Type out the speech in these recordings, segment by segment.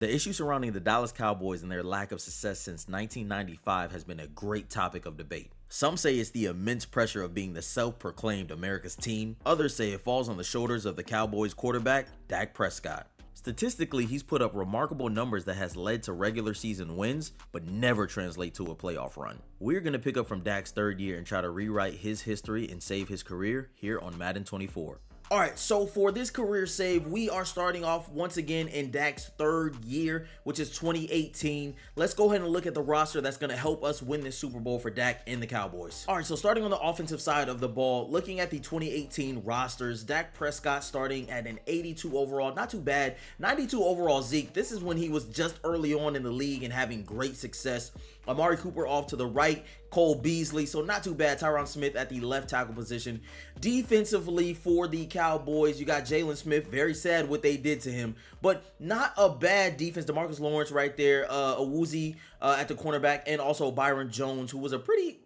The issue surrounding the Dallas Cowboys and their lack of success since 1995 has been a great topic of debate. Some say it's the immense pressure of being the self-proclaimed America's team. Others say it falls on the shoulders of the Cowboys quarterback, Dak Prescott. Statistically, he's put up remarkable numbers that has led to regular season wins, but never translate to a playoff run. We're going to pick up from Dak's third year and try to rewrite his history and save his career here on Madden 24. Alright, so for this career save, we are starting off once again in Dak's third year, which is 2018. Let's go ahead and look at the roster that's going to help us win this Super Bowl for Dak and the Cowboys. Alright, so starting on the offensive side of the ball, looking at the 2018 rosters, Dak Prescott starting at an 82 overall, not too bad. 92 overall Zeke, this is when he was just early on in the league and having great success. Amari Cooper off to the right, Cole Beasley, so not too bad. Tyron Smith at the left tackle position. Defensively for the Cowboys, you got Jalen Smith. Very sad what they did to him, but not a bad defense. DeMarcus Lawrence right there, Awuzie at the cornerback, and also Byron Jones, who was a pretty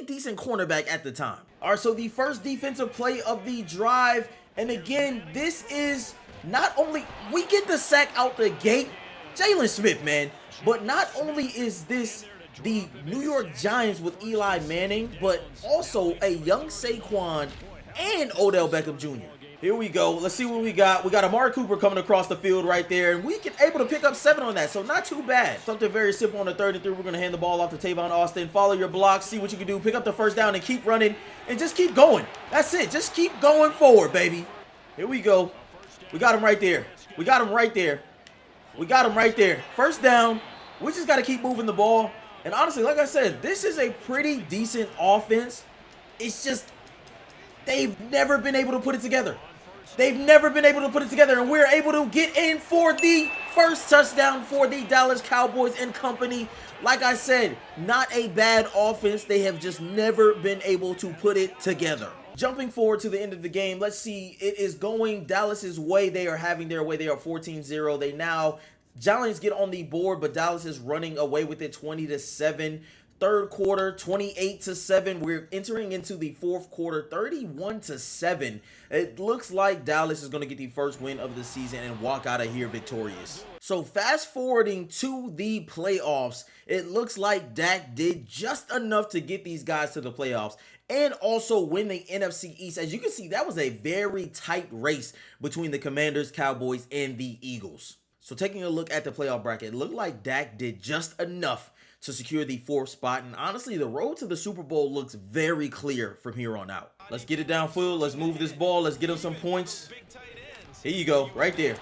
decent cornerback at the time. All right, so the first defensive play of the drive, and again, this is not only we get the sack out the gate, Jalen Smith, man, but not only is this the New York Giants with Eli Manning, but also a young Saquon and Odell Beckham Jr. Here we go. Let's see what we got. We got Amari Cooper coming across the field right there, and we can able to pick up 7 on that, so not too bad. Something very simple on the 3rd and 3. We're going to hand the ball off to Tavon Austin. Follow your blocks, see what you can do. Pick up the first down and keep running, and just keep going. That's it. Just keep going forward, baby. Here we go. We got him right there. We got him right there. We got him right there. First down. We just got to keep moving the ball. And honestly, like I said, this is a pretty decent offense. It's just they've never been able to put it together. They've never been able to put it together, and we're able to get in for the first touchdown for the Dallas Cowboys and company. Like I said, not a bad offense. They have just never been able to put it together. Jumping forward to the end of the game, let's see. It is going Dallas's way. They are having their way. They are 14-0. They now Giants get on the board, but Dallas is running away with it 20-7. Third quarter, 28-7. We're entering into the fourth quarter, 31-7. It looks like Dallas is going to get the first win of the season and walk out of here victorious. So fast forwarding to the playoffs, it looks like Dak did just enough to get these guys to the playoffs and also win the NFC East. As you can see, that was a very tight race between the Commanders, Cowboys, and the Eagles. So taking a look at the playoff bracket, it looked like Dak did just enough to secure the 4th spot. And honestly, the road to the Super Bowl looks very clear from here on out. Let's get it downfield. Let's move this ball. Let's get him some points. Here you go, right there.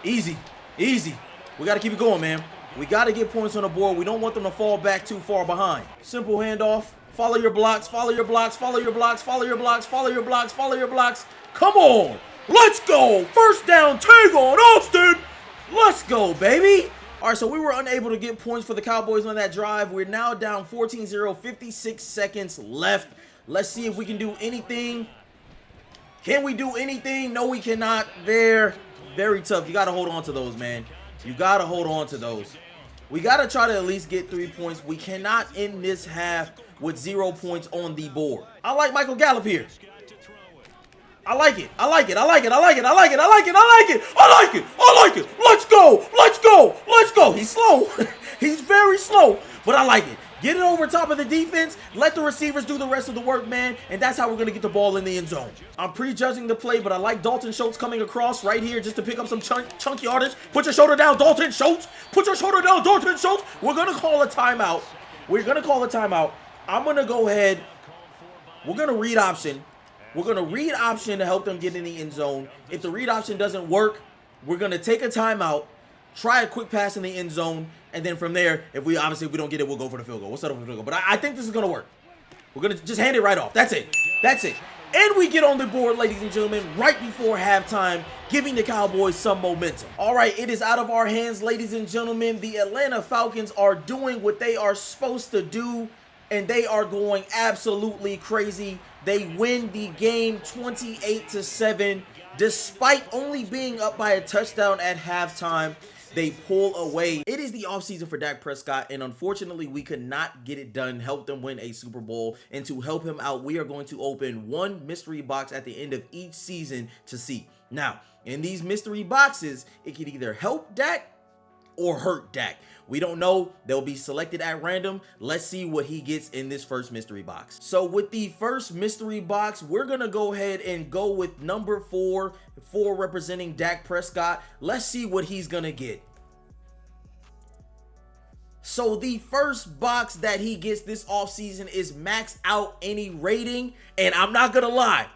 Easy, easy. We got to keep it going, man. We got to get points on the board. We don't want them to fall back too far behind. Simple handoff. Follow your blocks, follow your blocks, follow your blocks, follow your blocks, follow your blocks, follow your blocks. Come on. Let's go. First down, Tavon Austin. Let's go, baby. All right, so we were unable to get points for the Cowboys on that drive. We're now down 14-0, 56 seconds left. Let's see if we can do anything. Can we do anything? No, we cannot. They're very tough. You got to hold on to those, man. You got to hold on to those. We got to try to at least get 3 points. We cannot end this half with 0 points on the board. I like Michael Gallup here. I like it. I like it. I like it. I like it. I like it. I like it. I like it. I like it. I like it. Let's go. Let's go. Let's go. He's slow. He's very slow, but I like it. Get it over top of the defense. Let the receivers do the rest of the work, man. And that's how we're going to get the ball in the end zone. I'm prejudging the play, but I like Dalton Schultz coming across right here just to pick up some chunky yardage. Put your shoulder down, Dalton Schultz. Put your shoulder down, Dalton Schultz. We're going to call a timeout. We're going to call a timeout. I'm going to go ahead. We're going to read option. We're going to read option to help them get in the end zone. If the read option doesn't work, we're going to take a timeout, try a quick pass in the end zone, and then from there, if we don't get it, we'll go for the field goal. We'll settle for the field goal. But I think this is going to work. We're going to just hand it right off. That's it. That's it. And we get on the board, ladies and gentlemen, right before halftime, giving the Cowboys some momentum. All right, it is out of our hands, ladies and gentlemen. The Atlanta Falcons are doing what they are supposed to do, and they are going absolutely crazy. They win the game 28-7. Despite only being up by a touchdown at halftime, they pull away. It is the offseason for Dak Prescott, and unfortunately, we could not get it done, help them win a Super Bowl. And to help him out, we are going to open one mystery box at the end of each season to see. Now, in these mystery boxes, it can either help Dak or hurt Dak. We don't know. They'll be selected at random. Let's see what he gets in this first mystery box. So with the first mystery box, we're going to go ahead and go with number 4 representing Dak Prescott. Let's see what he's going to get. So the first box that he gets this offseason is max out any rating. And I'm not going to lie.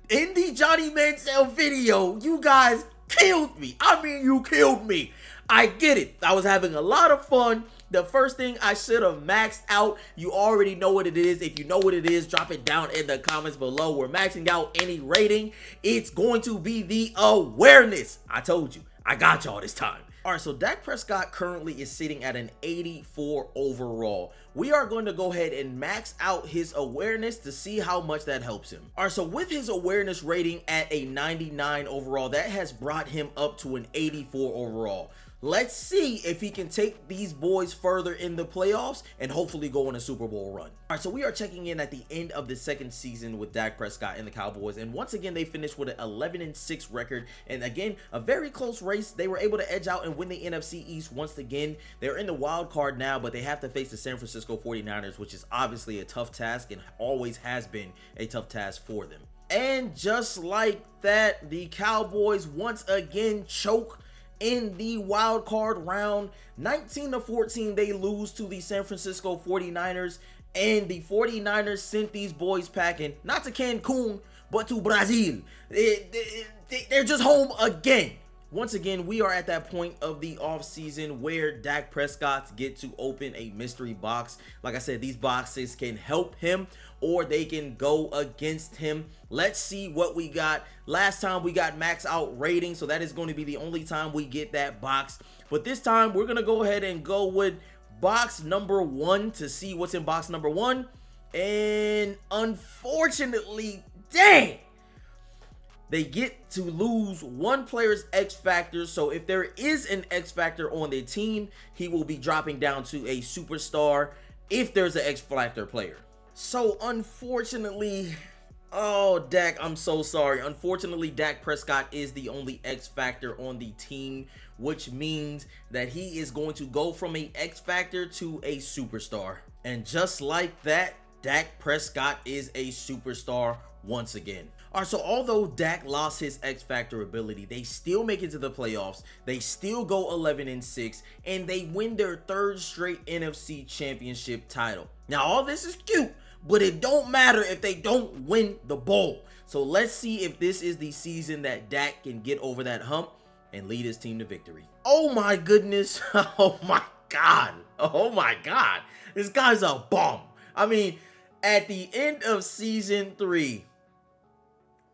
In the Johnny Manziel video, you guys killed me. I mean, you killed me. I get it. I was having a lot of fun. The first thing I should have maxed out, you already know what it is. If you know what it is, drop it down in the comments below. We're maxing out any rating. It's going to be the awareness. I told you. I got y'all this time. All right, so Dak Prescott currently is sitting at an 84 overall. We are going to go ahead and max out his awareness to see how much that helps him. All right, so with his awareness rating at a 99 overall, that has brought him up to an 84 overall. Let's see if he can take these boys further in the playoffs and hopefully go on a Super Bowl run. All right, so we are checking in at the end of the second season with Dak Prescott and the Cowboys. And once again, they finished with an 11-6 record. And again, a very close race. They were able to edge out and win the NFC East once again. They're in the wild card now, but they have to face the San Francisco 49ers, which is obviously a tough task and always has been a tough task for them. And just like that, the Cowboys once again choke in the wild card round. 19-14, they lose to the San Francisco 49ers, and the 49ers sent these boys packing, not to Cancun, but to Brazil. They're just home again. Once again, we are at that point of the offseason where Dak Prescott get to open a mystery box. Like I said, these boxes can help him or they can go against him. Let's see what we got. Last time we got max out rating, so that is going to be the only time we get that box. But this time we're going to go ahead and go with box number 1 to see what's in box number 1. And unfortunately, dang, they get to lose one player's X factor. So if there is an X factor on their team, he will be dropping down to a superstar if there's an X factor player. So unfortunately, oh, Dak, I'm so sorry. Unfortunately, Dak Prescott is the only X factor on the team, which means that he is going to go from a X factor to a superstar. And just like that, Dak Prescott is a superstar once again. All right, so although Dak lost his X Factor ability, they still make it to the playoffs. They still go 11-6, and they win their 3rd straight NFC Championship title. Now, all this is cute, but it don't matter if they don't win the bowl. So let's see if this is the season that Dak can get over that hump and lead his team to victory. Oh my goodness. Oh my God. Oh my God. This guy's a bum. I mean, at the end of season 3,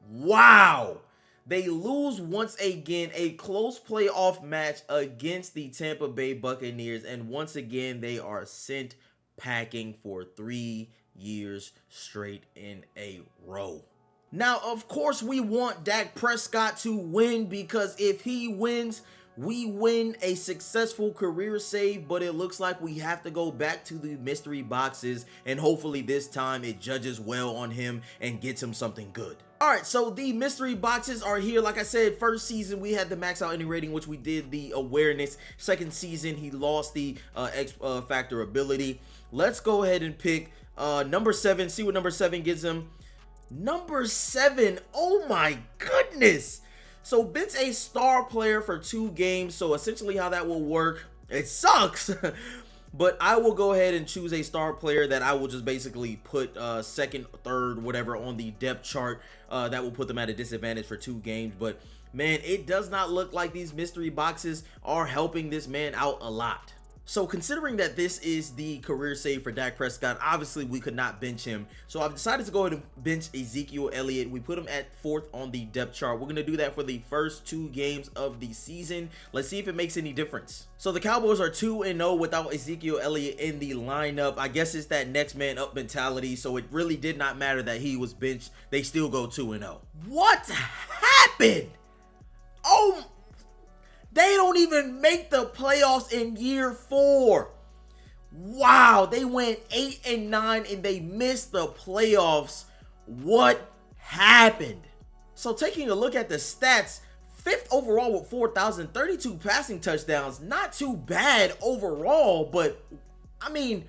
wow, they lose once again, a close playoff match against the Tampa Bay Buccaneers, and once again they are sent packing for 3 years straight in a row. Now, of course, we want Dak Prescott to win, because if he wins, we win a successful career save, but it looks like we have to go back to the mystery boxes, and hopefully this time it judges well on him and gets him something good. All right, so the mystery boxes are here. Like I said, first season we had the max out any rating, which we did the awareness. Second season he lost the X factor ability. Let's go ahead and pick number 7, see what number 7 gives him. Number 7, oh my goodness. So bench a star player for 2 games. So essentially how that will work, it sucks. But I will go ahead and choose a star player that I will just basically put 2nd, 3rd, whatever on the depth chart. That will put them at a disadvantage for 2 games. But man, it does not look like these mystery boxes are helping this man out a lot. So considering that this is the career save for Dak Prescott, obviously we could not bench him. So I've decided to go ahead and bench Ezekiel Elliott. We put him at 4th on the depth chart. We're going to do that for the first 2 games of the season. Let's see if it makes any difference. So the Cowboys are 2-0 without Ezekiel Elliott in the lineup. I guess it's that next man up mentality. So it really did not matter that he was benched. They still go 2-0. What happened? Oh, they don't even make the playoffs in year 4. Wow, they went 8-9 and they missed the playoffs. What happened? So taking a look at the stats, 5th overall with 4,032 passing touchdowns. Not too bad overall, but I mean,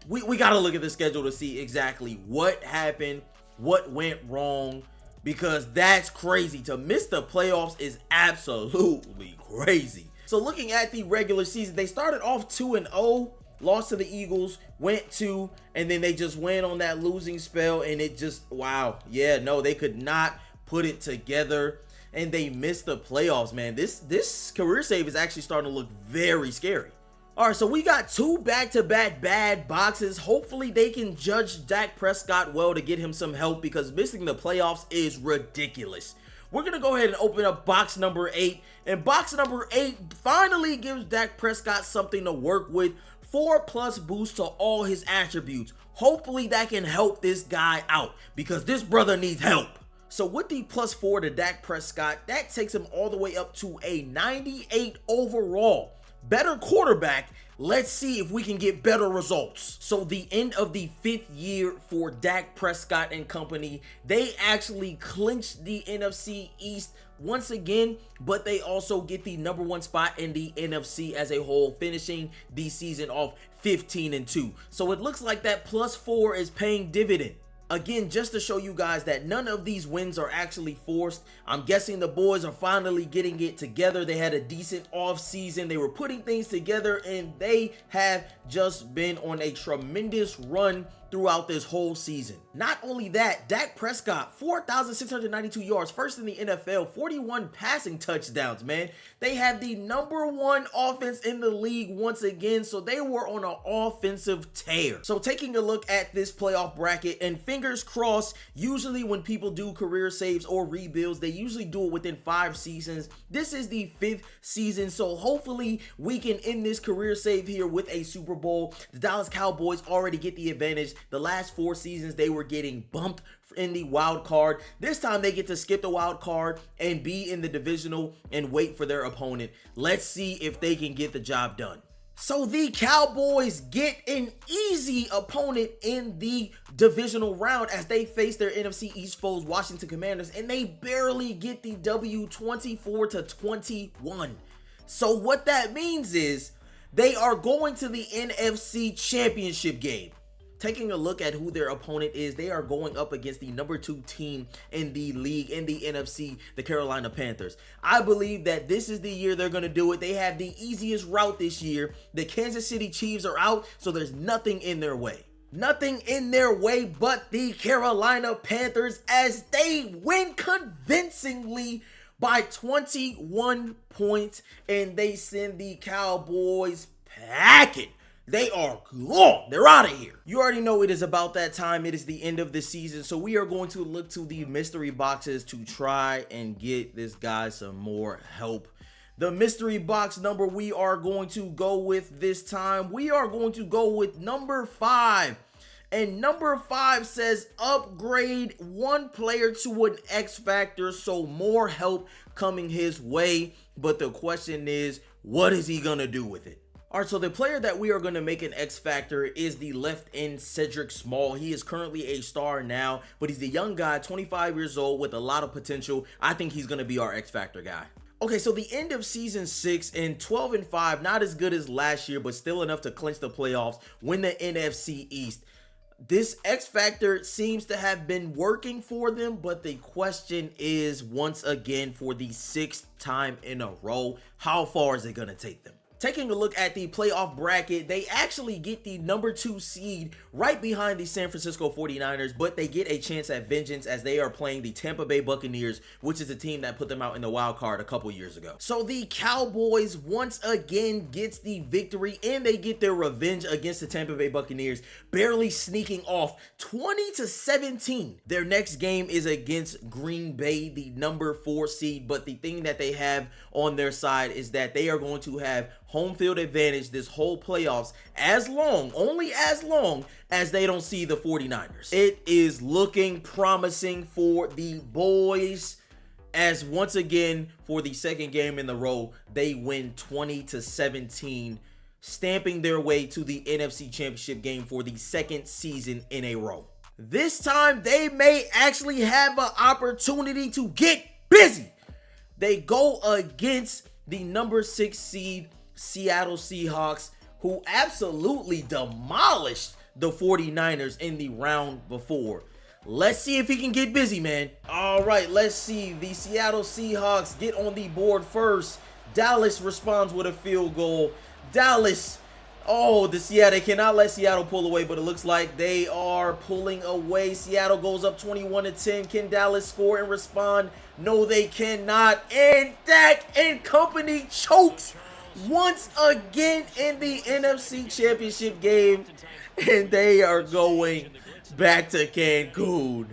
we got to look at the schedule to see exactly what happened, what went wrong, because that's crazy. To miss the playoffs is absolutely crazy. So looking at the regular season, they started off 2-0, lost to the Eagles, went 2, and then they just went on that losing spell, and it just, wow. Yeah, no, they could not put it together, and they missed the playoffs, man. This career save is actually starting to look very scary. All right, so we got 2 back-to-back bad boxes. Hopefully they can judge Dak Prescott well to get him some help, because missing the playoffs is ridiculous. We're going to go ahead and open up box number 8. And box number 8 finally gives Dak Prescott something to work with. 4+ boost to all his attributes. Hopefully that can help this guy out, because this brother needs help. So with the +4 to Dak Prescott, that takes him all the way up to a 98 overall. Better quarterback. Let's see if we can get better results. So the end of the 5th year for Dak Prescott and company, they actually clinched the NFC East once again, but they also get the #1 spot in the NFC as a whole, finishing the season off 15-2. So it looks like that +4 is paying dividend. Again, just to show you guys that none of these wins are actually forced. I'm guessing the boys are finally getting it together. They had a decent off season. They were putting things together, and they have just been on a tremendous run throughout this whole season. Not only that, Dak Prescott, 4,692 yards, first in the NFL, 41 passing touchdowns, man. They have the #1 offense in the league once again, so they were on an offensive tear. So taking a look at this playoff bracket, and fingers crossed, usually when people do career saves or rebuilds, they usually do it within 5 seasons. This is the 5th season, so hopefully we can end this career save here with a Super Bowl. The Dallas Cowboys already get the advantage. The last 4 seasons, they were getting bumped in the wild card. This time they get to skip the wild card and be in the divisional and wait for their opponent. Let's see if they can get the job done. So the Cowboys get an easy opponent in the divisional round as they face their NFC East foes, Washington Commanders, and they barely get the W, 24-21. So what that means is they are going to the NFC Championship game. Taking a look at who their opponent is, they are going up against the #2 team in the league, in the NFC, the Carolina Panthers. I believe that this is the year they're going to do it. They have the easiest route this year. The Kansas City Chiefs are out, so there's nothing in their way. Nothing in their way but the Carolina Panthers, as they win convincingly by 21 points, and they send the Cowboys packing. They are gone. They're out of here. You already know it is about that time. It is the end of the season. So we are going to look to the mystery boxes to try and get this guy some more help. The mystery box number we are going to go with this time, we are going to go with number 5. And number 5 says upgrade 1 player to an X Factor, so more help coming his way. But the question is, what is he going to do with it? All right, so the player that we are going to make an X Factor is the left end Cedric Small. He is currently a star now, but he's a young guy, 25 years old with a lot of potential. I think he's going to be our X Factor guy. Okay, so the end of season 6 and 12-5, not as good as last year, but still enough to clinch the playoffs, win the NFC East. This X Factor seems to have been working for them, but the question is, once again, for the 6th time in a row, how far is it going to take them? Taking a look at the playoff bracket, they actually get the #2 seed right behind the San Francisco 49ers, but they get a chance at vengeance as they are playing the Tampa Bay Buccaneers, which is the team that put them out in the wild card a couple years ago. So the Cowboys once again gets the victory, and they get their revenge against the Tampa Bay Buccaneers, barely sneaking off 20-17. Their next game is against Green Bay, the #4 seed, but the thing that they have on their side is that they are going to have home field advantage this whole playoffs, only as long as they don't see the 49ers. It is looking promising for the boys, as once again, for the 2nd game in a row, they win 20-17, stamping their way to the NFC Championship game for the 2nd season in a row. This time, they may actually have an opportunity to get busy. They go against the number 6 seed Seattle Seahawks, who absolutely demolished the 49ers in the round before. Let's see if he can get busy, man. All right, let's see. The Seattle Seahawks get on the board first. Dallas responds with a field goal. Dallas, they cannot let Seattle pull away, but it looks like they are pulling away. Seattle goes up 21-10. Can Dallas score and respond? No, they cannot. And Dak and company chokes once again in the NFC Championship game. And they are going back to Cancun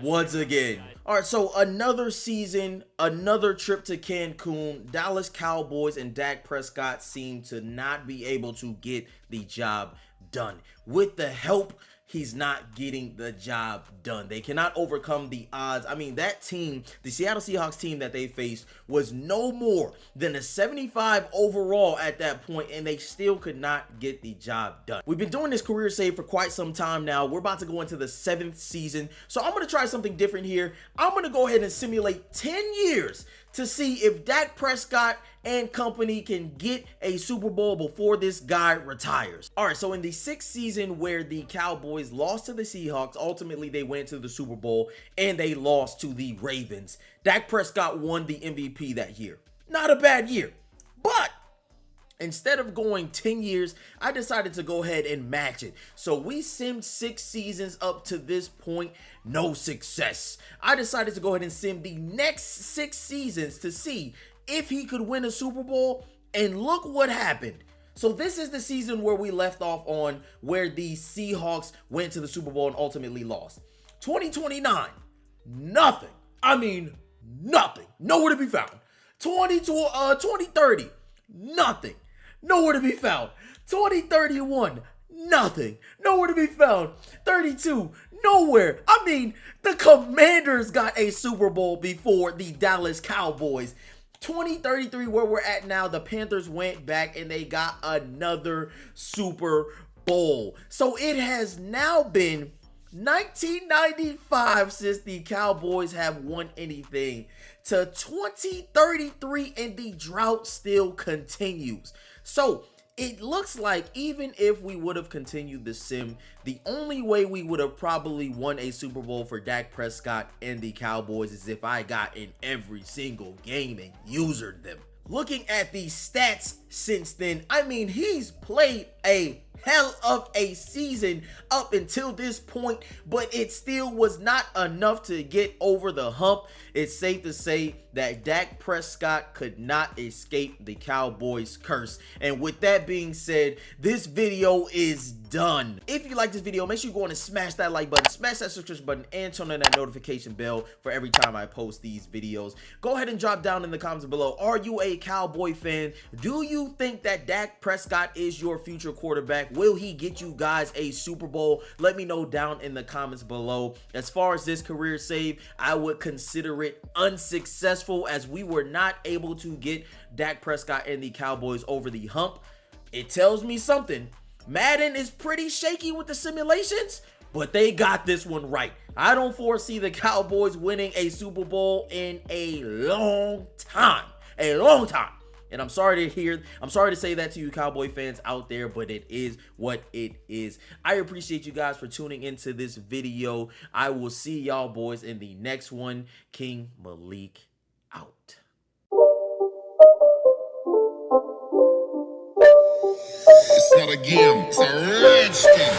once again. All right, so another season, another trip to Cancun. Dallas Cowboys and Dak Prescott seem to not be able to get the job done. With the help, he's not getting the job done. They cannot overcome the odds. I mean, that team, the Seattle Seahawks team that they faced, was no more than a 75 overall at that point, and they still could not get the job done. We've been doing this career save for quite some time now. We're about to go into the 7th season, so I'm going to try something different here. I'm going to go ahead and simulate 10 years to see if Dak Prescott and company can get a Super Bowl before this guy retires. All right, so in the 6th season where the Cowboys lost to the Seahawks, ultimately they went to the Super Bowl and they lost to the Ravens. Dak Prescott won the MVP that year. Not a bad year, but instead of going 10 years, I decided to go ahead and match it. So we simmed 6 seasons up to this point, no success. I decided to go ahead and sim the next 6 seasons to see if he could win a Super Bowl, and look what happened. So this is the season where we left off on, where the Seahawks went to the Super Bowl and ultimately lost. 2029, nothing. I mean, nothing. Nowhere to be found. 2030, nothing. Nowhere to be found. 2031, nothing. Nowhere to be found. 32, nowhere. I mean, the Commanders got a Super Bowl before the Dallas Cowboys. 2033, where we're at now, the Panthers went back and they got another Super Bowl. So it has now been 1995 since the Cowboys have won anything, to 2033, and the drought still continues. So it looks like even if we would have continued the sim, the only way we would have probably won a Super Bowl for Dak Prescott and the Cowboys is if I got in every single game and usered them. Looking at the stats since then, I mean, he's played a hell of a season up until this point, but it still was not enough to get over the hump. It's safe to say that Dak Prescott could not escape the Cowboys curse. And with that being said, this video is done. If you like this video, make sure you go on and smash that like button, smash that subscription button, and turn on that notification bell for every time I post these videos. Go ahead and drop down in the comments below, are you a Cowboy fan? Do you think that Dak Prescott is your future quarterback? Will he get you guys a Super Bowl? Let me know down in the comments below. As far as this career save, I would consider it unsuccessful, as we were not able to get Dak Prescott and the Cowboys over the hump. It tells me something. Madden is pretty shaky with the simulations, but they got this one right. I don't foresee the Cowboys winning a Super Bowl in a long time. A long time. And I'm sorry to say that to you Cowboy fans out there, but it is what it is. I appreciate you guys for tuning into this video. I will see y'all boys in the next one. King Malik out. It's not a game, it's a rich thing.